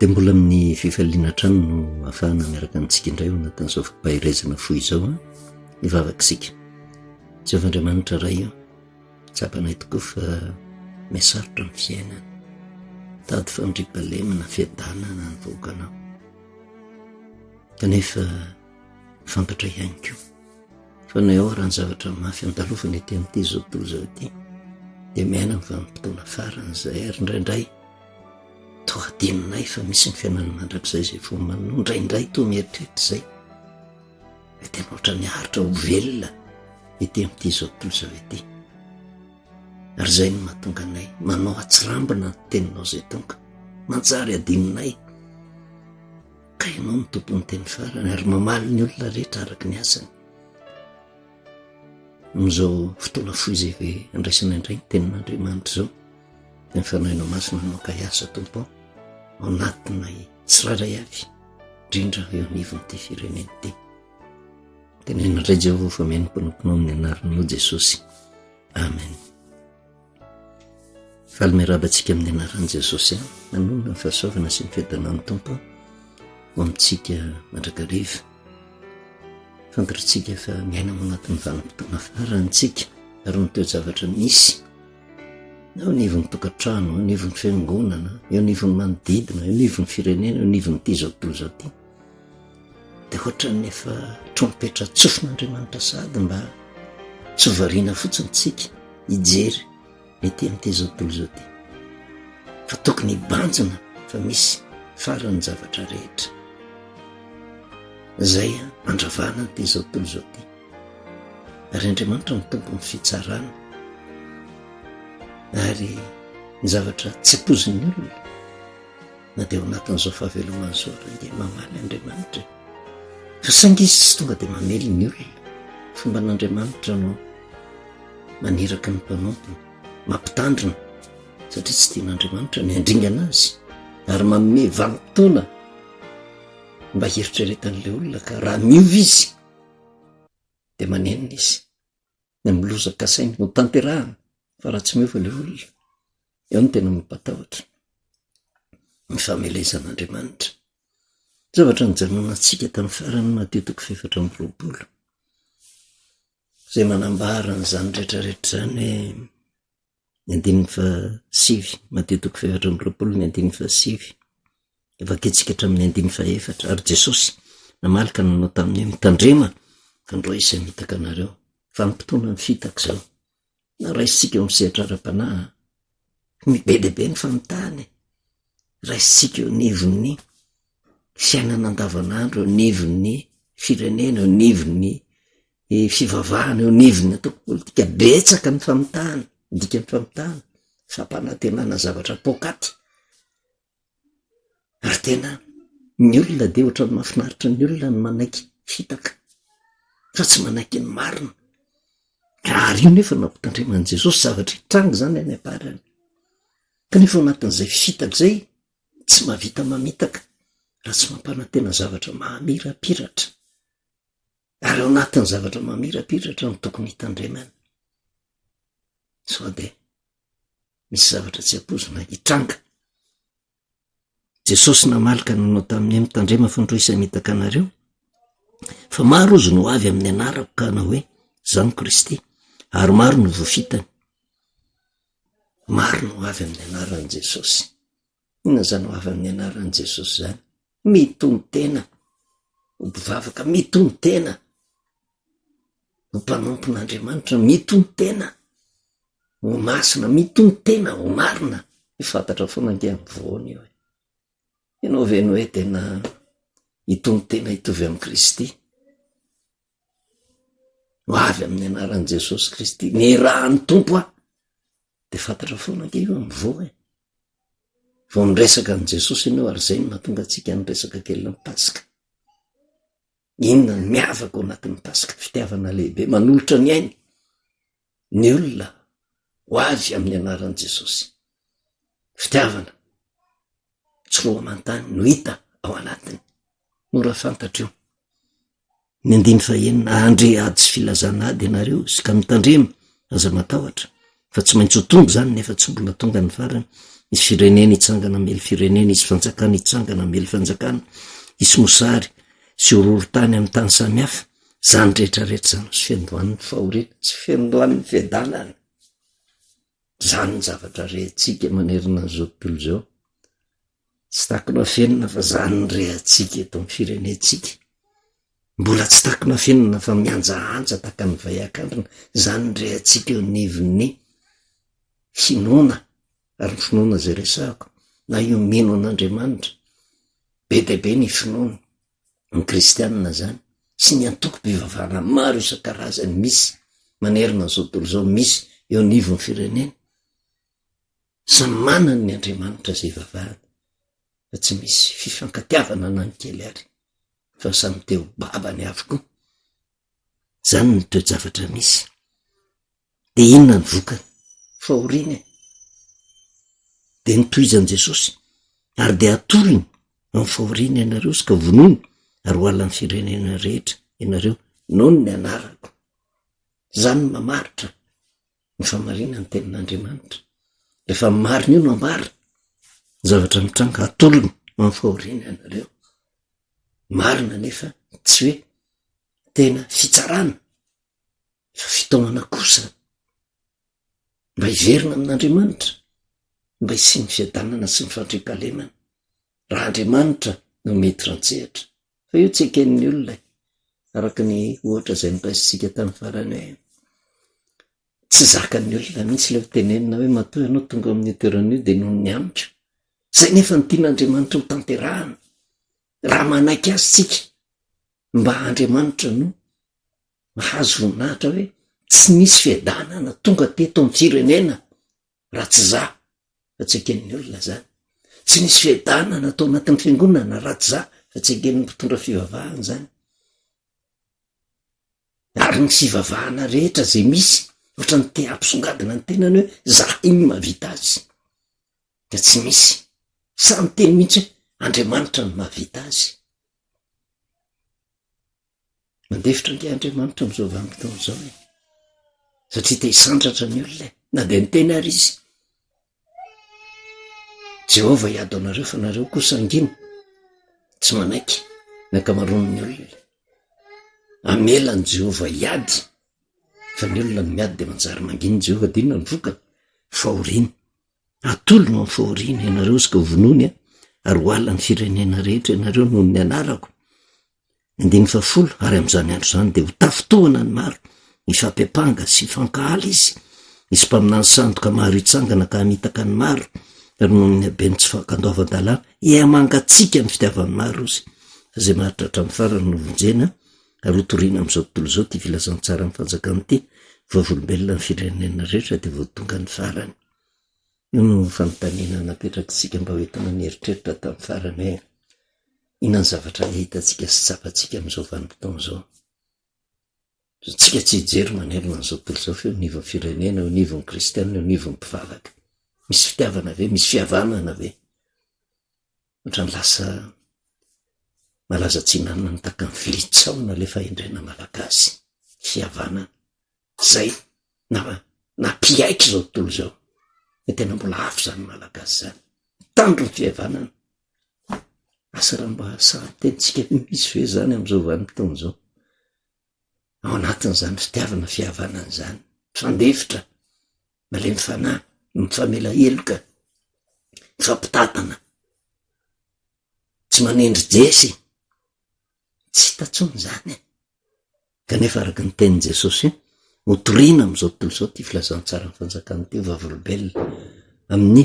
dia mbola amin'ny fifaliana trano no ahafahana miaraka antsika indray ao anatin'izao fampahirezana fohy izao a ivavakisika. Jehovah-Andriamanitra ray io tsapanay tokoa fa miasarotra amin'ny fiainana, tady fandriampahalemana fiadanana ny vahoakanao, kanefa fantatra ihany koa fa nay ao raha ny zavatra mafy andalovana ety amin'ity zao tontolo izao ity dia miaina amin'ny vanim-potoana faran'izay ary indraindray toa adinonay fa misy ny fiainana mandrakizay izay fo manao indraindray toa mieritreritra izay hoe tena ohatra ny haritra ho velona ety amin'ity zao tontolo izao ity. Ary izay no mahatonga anay manao atsirambina ny teninao izay tonga manjary adinonay ka ianao ny tompon'ny teny farany ary mamaly ny olona rehetra araka ny asany. Amin'izao fotoana fohy izay ve andraisana indray ny tenin'Andriamanitra izao dia mifanahinao masina anao ka hiasa tompo ao anatinay tsiraray avy indrindra eo anivon'ity firenena ity. Tenena indray Jehovah fa mihaino mpanomponao amin'ny anaranao Jesosy. Amen. Faly miarabantsika amin'ny anaran'i Jesosy manonona ny fahasoavana sy ny fiadanan'ny tompo ho amintsika mandrakariva. Fantatritsika fa miaina ao anatin'ny vanim-potoana farantsika ary ny toe-javatra misy eo anivon'ny tokantrano, eo anivon'ny fiangonana, eo anivon'ny manodidina, eo anivon'ny firenena, eo anivon'ity zao tontolo izao ity dia ohatran'ny efa trompetra tsofin'Andriamanitra sady mba tsy variana fotsiny tsika hijery ety amin'ity zao tontolo izao ity fa tokony hibanjina fa misy faran'ny zavatra rehetra izay andravana n'ity zao tontolo izao ity ary Andriamanitra ny tompon'ny fitsarana ary ny zavatra tsy ampozin'ny olona na dia ao anatin'izao fahavelomana izao ary dia mamaly Andriamanitra fa saingy izy tsy tonga dia mamely ny olona. Fomba n'Andriamanitra no maniraka ny mpanompony, mampitandrina satria tsy tian'Andriamanitra ny handringana azy ary manome vanim-potoana mba hieritrretan'ilay olona ka raha miova izy dia manenina izy ny milozaka sainy no tanterahana fa raha tsy miova ilay olona eo no tena mampatahotra ny famelezan'Andriamanitra. Zavatra nijanonantsika tamin'ny farany Mateo 4:20 izay manambara n'izany rehetrarehetra izany hoe 9:7 Mateo 4:20 evaketsika hatramin'ny 9:4 ary Jesosy namalaka nanao tamin'ny mitandrema fa androa izay mitaka anareo fa ny mpitona ny fitaka izao na raisitsika eo amin'ny sehatra ara-panahy be dehibe ny fanontany raisitsika eo anivon'ny fiainana andavanandro, eo anivon'ny firenena, eo anivon'ny fivavahana, eo anivon'ny ataoko politika betsaka ny famontahana, dika ny famontahana fampanantenana zavatra pokaty ary tena ny olona dia ohatra ny mahafinaritra ny olona ny manaiky fitaka fa tsy manaiky ny marina ary io nefa nampitandreman'i Jesosy zavatra hitranga zany any am-parany kanefa ao anatin'izay fitaka izay tsy mahavita mamitaka raha tsy mampanantena zavatra mahamirapiratra ary ao anatin'ny zavatra mahamirapiratra no tokony hitandremana sao dia misy zavatra tsy ampozina hitranga. Jesosy namalaka nanao tamin'ny mitandrema fa androa isay mitaka anareo fa maro izy no avy amin'ny anarako ka na hoe zany Kristy ary maro no voafitany. Maro no avy amin'ny anaran'i Jesosy. Inona zany ho avy amin'ny anaran'i Jesosy zany? Mitony tena ho mpivavaka, mitony tena ho mpanompon'Andriamanitra, mitony tena ho masina, mitony tena ho marina. Fantatra foana ange amin'ny voany io ianao ve no hoe tena hitony tena hitovy amin'ny Kristy ho avy amin'ny anaran'i Jesosy Kristy ny rahan'ny tompo dia fantatra foana ange io amin'ny voa vao miresaka an' Jesosy ianao ary izay no mahatonga antsika niresaka kely ny Pasika. Inona ny miavaka ao anatin'ny Pasika? Fitiavana lehibe manolotra ny ainy ny olona ho avy amin'ny anaran'i Jesosy. Fitiavana tsy roa amantany no hita ao anatiny. Mora fantatra io. Ny 9:9 andre ady sy filazana ady ianareo sy ka mitandrema aza matahotra fa tsy maintsy ho tonga zany nefa tsy mbola tonga ny farany isy firenena itsangana mely firenena, isy fanjakana itsangana mely fanjakana, isy mosary sy horohorontany amin'ny tany samihafa. Zany rehetrarehetra zany sy fiandohan'ny fahoriana, tsy fiandohan'ny fiadanana. Zany ny zavatra rehatsika manerina an'izao tontolo zao. Tsy takona fenina fa zany ny rehatsika eto amin'ny firenetsika. Mbola tsy takona fenina fa mianjaanja taka ny vaiakandrina. Zany ny rehatsika eo anivon'ny finoana, ary ny finoana zay resahako na io mino an'Andriamanitra. Be dia be ny finoana ny kristianina zany, sy ny antoko-pivavahana maro isan-karazany misy manerina an'izao tontolo zao, misy eo anivon'ny firenena. Samy manana ny Andriamanitra zay vavahana, fa tsy misy fifankatiavana na ny kely ary, fa samy teo babany avokoa. Zany ny toe-javatra misy. De inona ny vokany? Fahoriana. De nitohizan'i Jesosy, ary de atorony amin'ny fahoriana ianareo sy ka vonoiny, ary ho alan'ny firenena rehetra ianareo noho ny anarako. Zany mamaritra ny famarina ny tenin'Andriamanitra. Rehefa marina io no amara zavatra mitranga, atorony amin'ny fahoriana ianareo. Marina nefa tsy hoe tena fitsarana, fa fitaomana kosa mba hiverina amin'Andriamanitra, mba hisiny fiadanana sy ny fandrikalemana. Raha Andriamanitra no mety rantsehatra, fa io tsy eken'ny olona, araka ny ohatra izay niraisitsika tamin'ny farany hoe tsy zakan'ny olona mihitsy ilay tenenina hoe matoa ianao tonga amin'ny toeran'io dia noho ny amiko. Zay nefa ny tian'Andriamanitra ho tanterahana. Raha manaiky azy tsika mba Andriamanitra no mahazo voninahitra hoe tsy misy fiadanana tonga teto amin'ny firenena raha tsy za, fa tsy eken'ny olona zany. Tsy misy fiadanana atao anatin'ny fiangonana raha tsy za, fa tsy eken'ny mpitondra fivavahana zany. Ary ny fivavahana rehetra zay misy ohatra ny te hampisongadina ny tenany hoe za iny mahavita azy, de tsy misy. Samy teny mihitsy hoe Andriamanitra no mahavita azy. Mandefitra nge Andriamanitra amin'izao vanim-potoana izao, satria te hisandratra ny olona, na de ny teny ary izy. Jehova hiady anareo fa nareo kosa angino tsy manaiky ny ankamaroan'ny olona. Amelan'i Jehova hiady, fa ny olona no miady de manjary mangino Jehova. Dinona ny vokany? Fahoriana. Atolona amin'ny fahoriana ianareo sy ka vonony, ary ho alan'ny firenena rehetra ianareo noho ny anarako. 10 ary amin'izany andro zany dia ho tafitohana ny maro, ifampiapanga sy ifankahala izy. Misy mpaminany sandoka maro itsangana ka hamitaka ny maro, ary noho ny habeny tsy fankandoavan-dalàna iamangatsika ny fitiavan'ny maro ozy. Fa zay mahatratra amin'ny farany no vonjena, ary hotoriana amin'izao tontolo izao ty filazantsara ny fanjakana ity, voavolombelona ny firenena rehetra dia voatonga ny farany. Io no fanontaniana napetrakitsika mba hoentina ny eritreritra tamin'ny farany hoe inona ny zavatra hitantsika sy tsapantsika amin'izao vanim-potoana izao. Tsika tsy hijery manerina an'izao tontolo izao fa eo anivon'ny firenena, eo anivon'ny kristianina, eo anivon'ny mpivavaka. Misy fitiavana ve? Misy fihavanana ve? Ohatra ny lasa malaza tsinanana ny taka ny filitsaona le fahendrena malagasy. Fihavanana. Zay na piaiky izao tontolo izao. Ny tena mbola afo zany malagasy zany. Tandro ny fihavanana. Asa raha mba sahan-tenitsika misy ve zany amin'izao vanim-potoana izao? Ao anatin'izany fitiavana fihavanana zany. Fandefitra, malemy fanahy, mifamela heloka, mifampitatana, tsy manendry jesy. Tsy hitantsony zany. Kanefa araka ny tenin'i Jesosy, hotoriana amin'izao tontolo izao ty filazantsara ny fanjakana ty vavolombelona amin'ny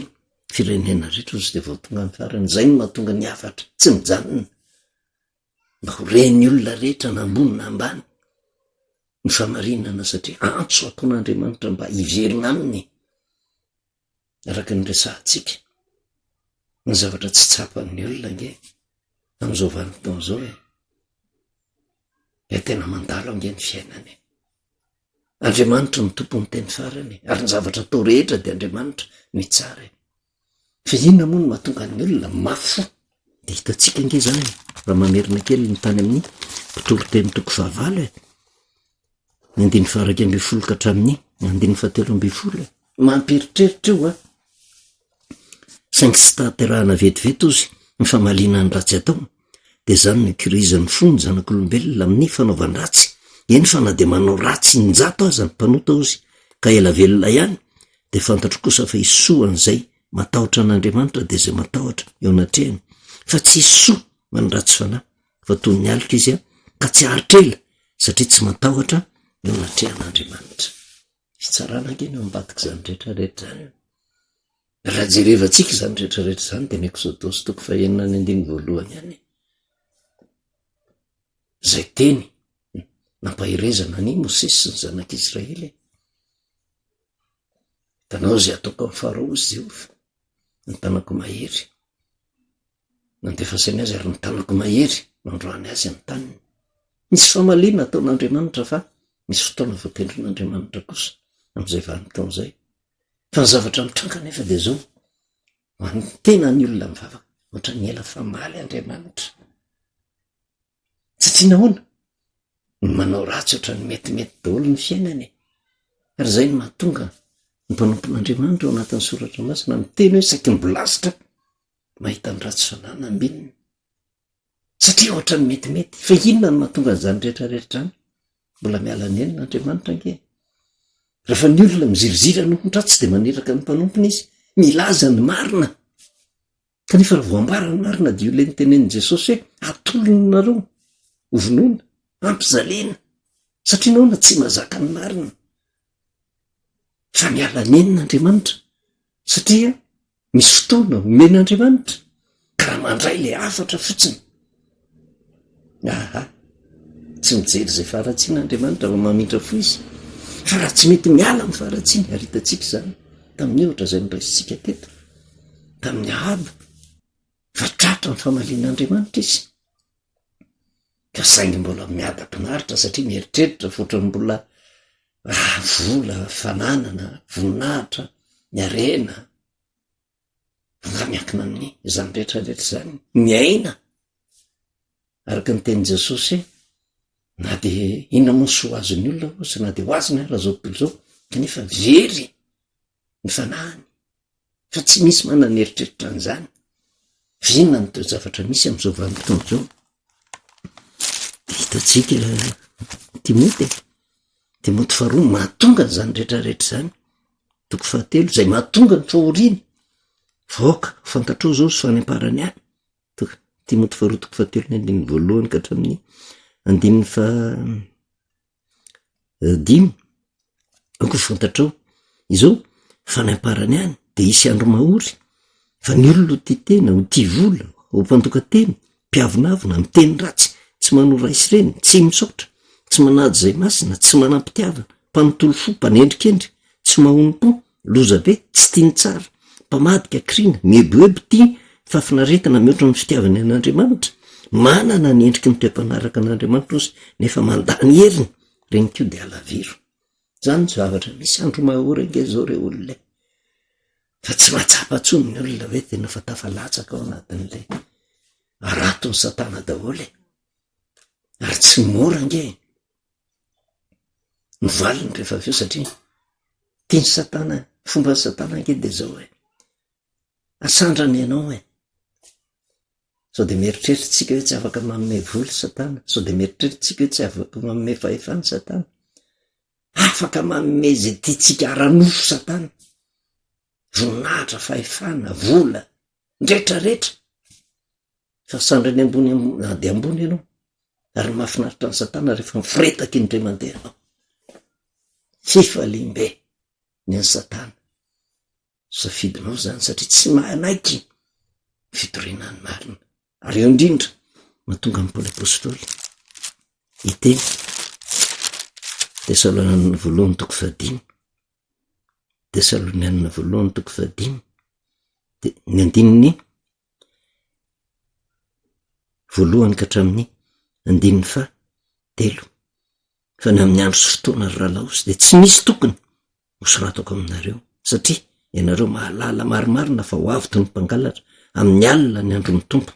firenena rehetra ozy dia voatonga ny farany. Zay no mahatonga ny hafatra tsy mijanona, mba horen'ny olona rehetra na ambony na ambany ny famarinana, satria antso ataon'Andriamanitra mba hiverina aminy. Araka ny resahantsika, ny zavatra tsy tsapan'ny olona nge amin'izao vanim-potoana izao tena mandalo ange ny fiainany. Andriamanitra ny tompo ny teny farany, ary ny zavatra atao rehetra dia Andriamanitra no itsara. Fa inona moa no mahatonga ny olona mafo? Dia hitantsika nge zany raha mamerina kely ny tany amin'ny mpitoro-teny toko fahavalo, 9 ka hatramin'ny 17 mamperitreritra io saingy tsy taterahana vetivety ozy ny famaliana ny ratsy atao, de zany no kirizan'ny fony zanak'olombelona amin'ny fanaovan-dratsy. Eny fa na de manao ratsy injato aza ny mpanota ozy ka ela velona ihany, de fantatro kosa fa isoan'izay matahotra an'Andriamanitra de zay matahotra eo anatrehany, fa tsy isoa manratsy fanahy fa toy ny alika izy ka tsy aritrela satria tsy matahotra eo anatrehan'Andriamanitra. Fitsarana angeny eo ambadika zany rehetrarehetra zany. Raha jerevantsika zany rehetrarehetra zany de ny Exodosy 9:1 ihany. Zay teny nampahirezana ny Mosesy sy ny zanak'Israely. Tanao zay ataoko amin'ny Farao ozy Jehova, ny tanako mahery. Nandefasainy azy ary ny tanako mahery mandroany azy amin'ny taniny. Misy famaliana ataon'Andriamanitra fa misy fotoana voatendrin'Andriamanitra kosa amin'izay vanim-potoana izay. Fa ny zavatra mitranga nefa de zao, ho an'ny tena ny olona mivavaka, ohatra ny ela famaly Andriamanitra. Satria nahoana? Ny manao ratsy ohatra ny metimety daholo ny fiainany. Ary zay no mahatonga ny mpanompon'Andriamanitra ao anatin'ny soratra masina miteny hoe saky mibolasitra mahita ny ratsy fanahy ambininy. Satria ohatra ny metimety, fa inona no mahatonga an'izany rehetrarehetra any? Mbola miala ny eny n'Andriamanitra ange. Rehefa ny olona miziriziry hanompontratsy de maneraka ny mpanompony izy, milaza ny marina. Kanefa raha voambarana ny marina dia io le nitenen'i Jesosy hoe atolonareo, ovonoina, ampizaliana, satria nahoana tsy mazaka ny marina. Fa miala ny eny n'Andriamanitra satria misy fotoana omen'Andriamanitra ka raha mandray le afatra fotsiny. Tsy mijery zay faharatsian'Andriamanitra va mamindra fo izy. Fa raha tsy mety miala amin'ny faharatsiany, ary hitantsika zany tamin'ny ohatra zay niraisintsika teto, tamin'ny Ahaba, fa tratra ny famalian'Andriamanitra izy. Ka saingy mbola miada-pinaritra satria mieritreritra fotrany mbola vola, fananana, voninahitra, miarena, nga miankina amin'ny zany rehetrarehetra zany, miaina. Araka ny teny Jesosy na de inona moa so azon'ny olona ozy, na de ho azony raha zao tontolo zao, kanefa very ny fanahany, fa tsy misy manana eritreritra an'izany. Inona ny zavatra misy amin'izao vanim-potoana zao? Hitantsika Timoty 2 mahatonga n'izany rehetrarehetra zany. 4 zay mahatonga ny fahoriana vaoka fantatrao zao sy fanamparany any. Timoty 2:1 ka hatramin'ny 5 ako fantatrao izao fanamparany any de isy andro mahory, fa ny olona ho tia tena, ho tia vola, ho mpandoka-teny, mpiavonavina, miteny ratsy, tsy manora isy reny, tsy misaotra, tsy manady zay masina, tsy manampitiavana, mpamitolo fo, mpanendrikendry, tsy mahono-po, loza be, tsy tiany tsara, mpamadika, krina, mieboebo, tia fafinaretana mihoatra ny fitiavany an'Andriamanitra, manana ny endriky ny toe-panaraka an'Andriamanitra ozy nefa mandany heriny, reny kio de alaviro. Zany ny zavatra misy andro mahory ange zao re olona. Fa tsy mahatsapa tsony ny olona hoe tena fa tafalatsaka ao anatin'ilay araton'ny Satana daholo. Ary tsy mora ange ny valiny rehefa aveo satria tiany Satana, fomba Satana ange de zao hoe asandrany ianao sao de mieritreritsika hoe tsy afaka manome voly Satana, sao de mieritreritsika hoe tsy afaka manome fahefany Satana, afaka manome zay tiatsika aranofo Satana, voninahitra, fahefana, vola, ndretraretra. Fa sandrany ambony de ambony ianao, ary mahafinaritra ny Satana rehefa mifiretaka indray mandeha anao. Fifalimbe ny an'ny Satana, safidinao zany satria tsy manaiky fitorinany marina. Ary eo indrindra mahatonga amin'ny Paoly apôstôly iteny Tesalonianina 2:5, Tesalonianina 2:5 de ny andininy 1 ka hatramin'ny 13, fa ny amin'ny andro sy fotoana ry ralaosy de tsy misy tokony hosoratako aminareo, satria ianareo mahalala marimarina fa ho avy toy ny mpangalatra amin'ny alina ny andro mitompo.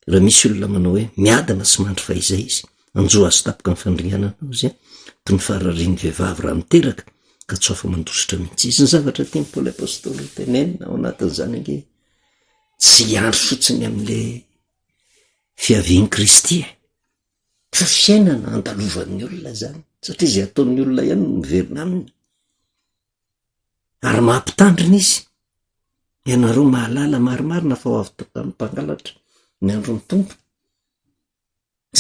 Raha misy olona manao hoe miadana sy mandry fahizay izy, anjo azo tapoka amin'ny fandringanana izy toy ny fararian'ny vehivavy raha miteraka ka tsy afa mandositra mihitsy. Izy ny zavatra tiany Paoly apôstôly tenenina ao anatin'izany ange tsy andro fotsiny amin'le fiaviany Kristy fa fiainana andalovan'ny olona zany, satria izay ataon'ny olona ihany no miverina aminy ary mampitandrina izy. Ianareo mahalala marimarina fa ho avy tamin'ny mpangalatra ny andron'ny tompo,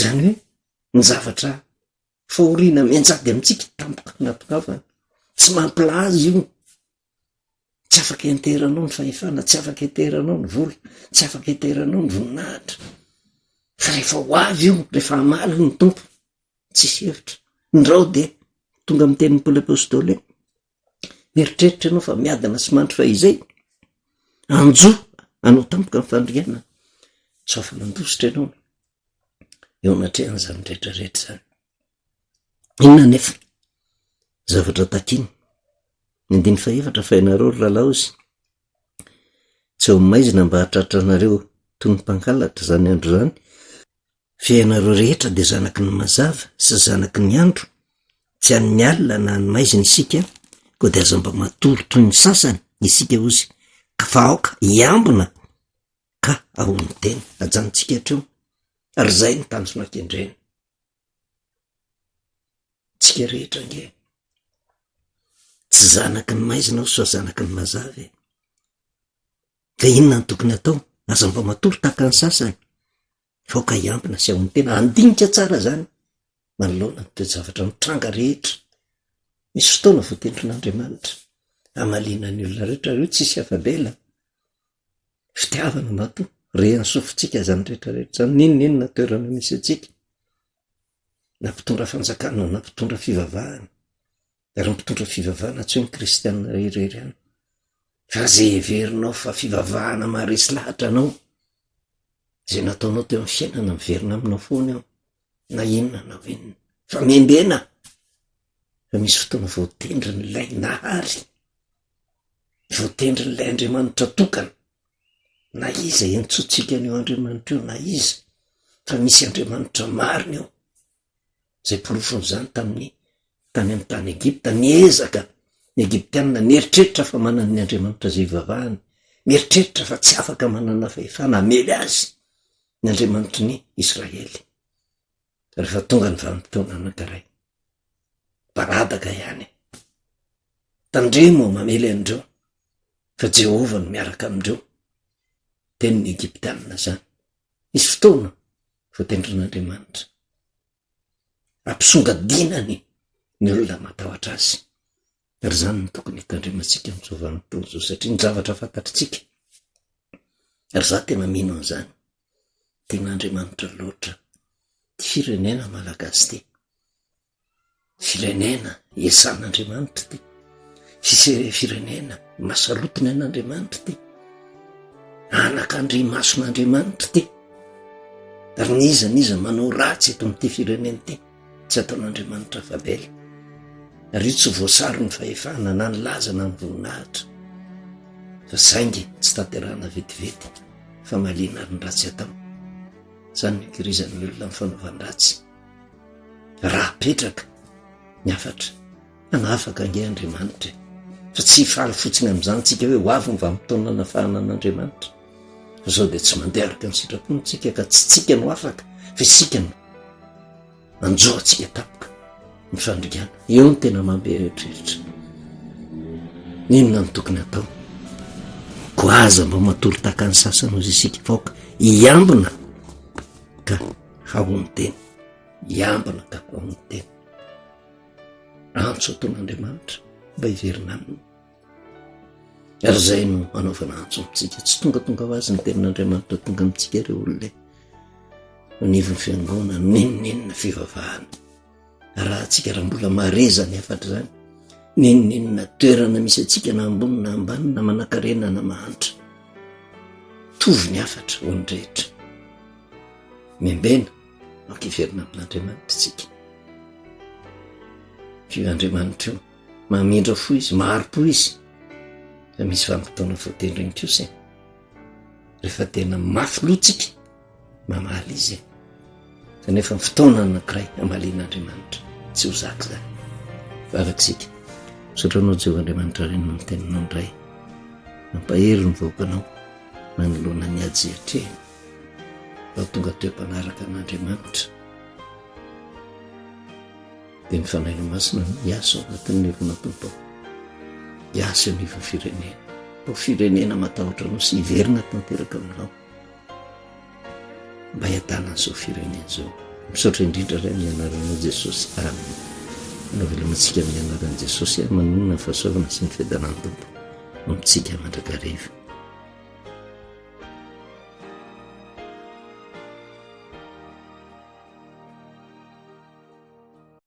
zany hoe ny zavatra fahoriana mianjady amintsika tampoka natokavana, tsy mampilaza io. Tsy afaka enteranao ny fahefana, tsy afaka enteranao ny vola, tsy afaka enteranao ny voninahitra, fa rehefa ho avy io, rehefa hamaly ny tompo, tsisy hevitra. Ndrao dia tonga amin'ny tenin'ny Paoly apôstôly, mieritreritra ianao fa miadana sy mandry fa izay anjo anao tampoka ny fandriana, tsy afa mandositra ianao eo anatrehan'izany rehetrarehetra zany. Inona nefa zavatra takiny ny 14 fa ianareo ry lalaozy, tsy ho maizina mba hahatratranareo toy ny mpangalatra zany andro zany, fa ianareo rehetra dia zanaky ny mazava sy zanaky ny andro, tsy an'ny alina na ny maizina isika, koa dia aza mba matory toy ny sasany isika ozy, ka fa aoka iambina ka ahony tena ajanontsika hatreo, ary zay ny tanjona kendrena. Tsika rehetra nge tsy zanaky ny maizina ao so zanaky ny mazava, ka inona ny tokony atao? Aza mba matory tahaka ny sasany, fa aoka iambina sy ahony tena, andinika tsara zany manoloana ny toe-javatra mitranga rehetra. Misy fotoana voatendrin'Andriamanitra amaliana ny olona rehetra, io tsisy afabela, fitiavana mato reny sofintsika zany rehetrarehetra zany. Ninona toerana misy atsika, na mpitondra fanjakana na mpitondra fivavahana, ary mpitondra fivavahana tsy hoe ny kristianina irery ihany, fa zay heverinao fa fivavahana maharesy lahatra anao, zay nataonao teo amin'ny fiainana miverina aminao foana eo, na inona na inona, fa mendena. Fa misy fotoana voatendry n'ilay nahary, voatendry n'ilay Andriamanitra tokana, na iza entsotsika an'io Andriamanitra io, na iza, fa misy Andriamanitra marina eo, zay porofony zany tany amin'ny tany Egipta. Niezaka ny Egiptianina nieritreritra fa manana ny Andriamanitra zay ivavahany, mieritreritra fa tsy afaka manana fahefana amely azy ny Andriamanitra ny Israely. Rehefa tonga ny vanim-potoana anankiray, baradaka ihany, tandremo mamely andreo, fa Jehova no miaraka amindreo, tenin'ny Egiptianina zany. Misy fotoana voatendrin'Andriamanitra ampisongadinany ny olona matahotra azy, ary zany no tokony hitandremantsika amin'izao vanim-potoana zao, satria ny zavatra fantatritsika, ary za tena mino an'izany, ten'Andriamanitra loatra ty firenena malagasy ty, firenena esan'Andriamanitra ty, firenena masalotiny an'Andriamanitra ty, anak'andry mason'Andriamanitra ty, ary niza manao ratsy eto amin'ity firenena ty, tsy ataon'Andriamanitra fabela, ary io tsy voasary ny fahefana na ny laza na ny voninahitra, fa saingy tsy tanterahana vetivety fa malina ary ny ratsy atao. Zany ny ikirizan'ny olona amin'ny fanaovan-dratsy, raha petraka ny afatra anafaka ange Andriamanitra, fa tsy hifaly fotsiny amin'izany tsika hoe ho avy ny vanim-potoana anafahana an'Andriamanitra. Fa zao dia tsy mandeha araka ny sitrapontsika, ka tsy tsika no afaka, fa isika no anjoantsika tapoka ny fandriana. Eo ny tena mambe rehetrarehetra. Inona ny tokony atao? Ko aza mba matory tahaka ny sasany ozy isika, faoka iambina ka hahony tena, iambina ka hahony tena. Antso ataon'Andriamanitra mba hiverina aminy, ary zay no anaovana antso amintsika. Tsy tonga ho azy ny tenin'Andriamanitra tonga amintsika ireo olona anivon'ny fiangonana, ninona fivavahana, raha tsika raha mbola mareza ny afatra zany, ninona toerana misy atsika na ambony na ambany na manan-karena na mahantra, tovy ny afatra ho ny rehetra. Membena ankiverina amin'Andriamanitra tsika, io Andriamanitra io mamindra fo izy, maharo-po izy, fa misy vanim-potoana voatendriny kosa, rehefa tena mafy lotsika mamaly izy, kanefa ny fotoana anankiray amalian'Andriamanitra, tsy ho zaka zany. Fa afakisika misotranao Jehova Andriamanitra reny ny teninao ndray, mampahery ny vahoakanao, nanoloana ny ajehitreny ao tonga teo-mpanaraka an'Andriamanitra dia ny fanahy masina no hiasa ao anatin'ny herin'ny tompo hiasa amiva firenena ao firenena matahotra anao sy hiverina tanteraka aminao mba hiatana an'izao firenena zao. Misaotra indrindra ray amin'ny anaran'i Jesosy, amen. Manao velomantsika amin'ny anaran'i Jesosy manonona ny fahasoavana sy ny fiadanan'ny tompo amintsika mandrakariva.